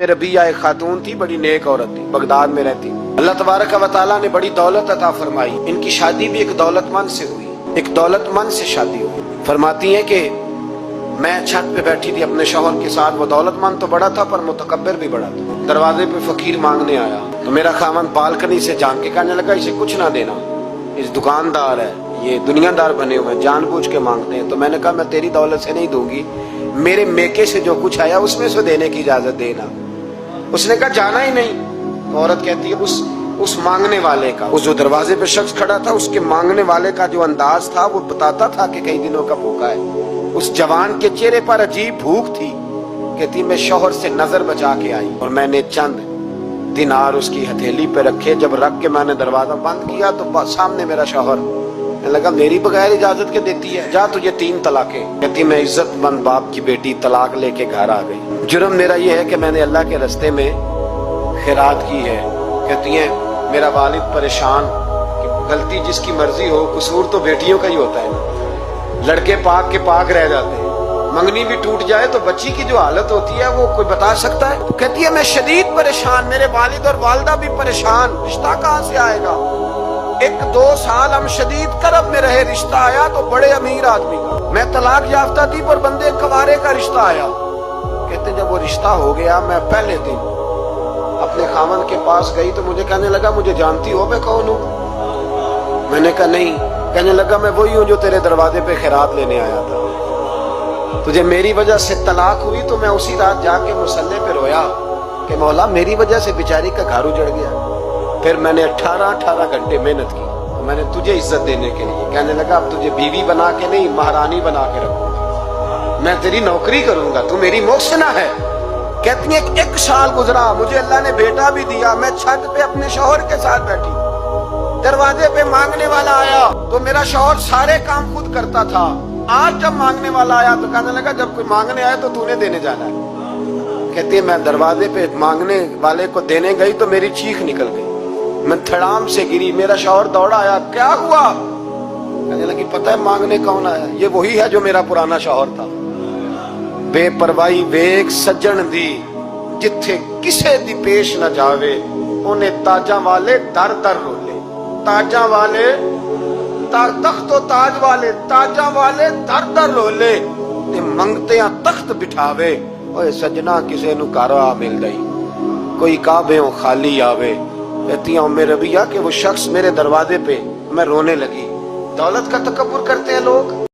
रबिया एक खातून थी, बड़ी नेक औरत थी, बगदाद में रहती। अल्लाह तबारक व तआला ने बड़ी दौलत अता फरमाई। इनकी शादी भी एक दौलतमंद से हुई, एक दौलतमंद से शादी हुई। फरमाती है कि मैं छत पे बैठी थी अपने शौहर के साथ। वो दौलतमंद तो बड़ा था पर मुतकब्बिर भी बड़ा था। दरवाजे पे फकीर मांगने आया तो मेरा खामन बालकनी से झांक के कहने लगा, इसे कुछ ना देना, इस दुकानदार है, ये दुनियादार बने हुए हैं, जानबूझ के मांगते हैं। तो मैंने कहा मैं तेरी दौलत से नहीं दूंगी, मेरे मेके से जो कुछ आया उसमें से देने की इजाजत देना। उसने कहा जाना ही नहीं। तो औरत कहती है उस मांगने वाले का, उस जो दरवाजे पे शख्स खड़ा था, उसके मांगने वाले का जो अंदाज था वो बताता था कि कई दिनों का भूखा है। उस जवान के चेहरे पर अजीब भूख थी। कहती मैं शौहर से नजर बचा के आई और मैंने चंद दिनार उसकी हथेली पे रखे। जब रख के मैंने दरवाजा बंद किया तो सामने मेरा शौहर लगा, मेरी बगैर इजाजत के देती है, जा तुझे 3 तलाके। कहती मैं इज्जतमंद बाप की बेटी तलाक लेके घर आ गई। जुर्म मेरा ये है कि मैंने अल्लाह के रास्ते में खैरात की है। कहती है मेरा वालिद परेशान कि गलती जिसकी मर्जी हो, कसूर तो बेटियों का ही होता है ना। लड़के पाक के पाक रह जाते हैं, मंगनी भी टूट जाए तो बच्ची की जो हालत होती है वो कोई बता सकता है। तो कहती है मैं शदीद परेशान, मेरे वालिद और वालदा भी परेशान, रिश्ता कहाँ से आएगा। 1-2 साल हम शदीद करब में रहे, रिश्ता आया तो बड़े अमीर आदमी का। मैं तलाक याफ्ता थी पर बंदे कवारे का रिश्ता आया। कहते जब वो रिश्ता हो गया, मैं पहले दिन अपने खामन के पास गई तो मुझे कहने लगा, मुझे जानती हो मैं कौन हूँ। मैंने कहा नहीं। कहने लगा मैं वही हूँ जो तेरे दरवाजे पे खैरात लेने आया था। तुझे मेरी वजह से तलाक हुई तो मैं उसी रात जाके मुसल्ले पे रोया कि मौला मेरी वजह से बेचारी का घर उजड़ गया। फिर मैंने 18 घंटे मेहनत की तो मैंने तुझे इज्जत देने के लिए। कहने लगा अब तुझे बीवी बना के नहीं, महारानी बना के रखूंगा, मैं तेरी नौकरी करूंगा, तू मेरी मोहसिना है। कहती है 1 साल गुजरा, मुझे अल्लाह ने बेटा भी दिया। मैं छत पे अपने शौहर के साथ बैठी, दरवाजे पे मांगने वाला आया तो मेरा शौहर सारे काम खुद करता था। आज जब मांगने वाला आया तो कहने लगा जब कोई मांगने आया तो तूने देने जाना है। कहती है मैं दरवाजे पे मांगने वाले को देने गई तो मेरी चीख निकल गई, मैं धड़ाम से गिरी। मेरा शौहर दौड़ा आया, क्या हुआ। कहने लगी पता है मांगने कौन आया, ये वही है जो मेरा पुराना शौहर था। बेपरवाही वेख सज्जन दी, जिथे किसे दी पेश न जावे, उन्हें ताजा वाले दर दर रोले। ताजा वाले तख्तो ताज वाले, ताजा वाले दर दर रोले, ते मंगते तख्त बिठावे। ओए सजना किसे नु कारा मिल गई, कोई काबे खाली आवे। कहती हूँ मेरे रबिया के वो शख्स मेरे दरवाजे पे, मैं रोने लगी। दौलत का तकब्बुर करते हैं लोग।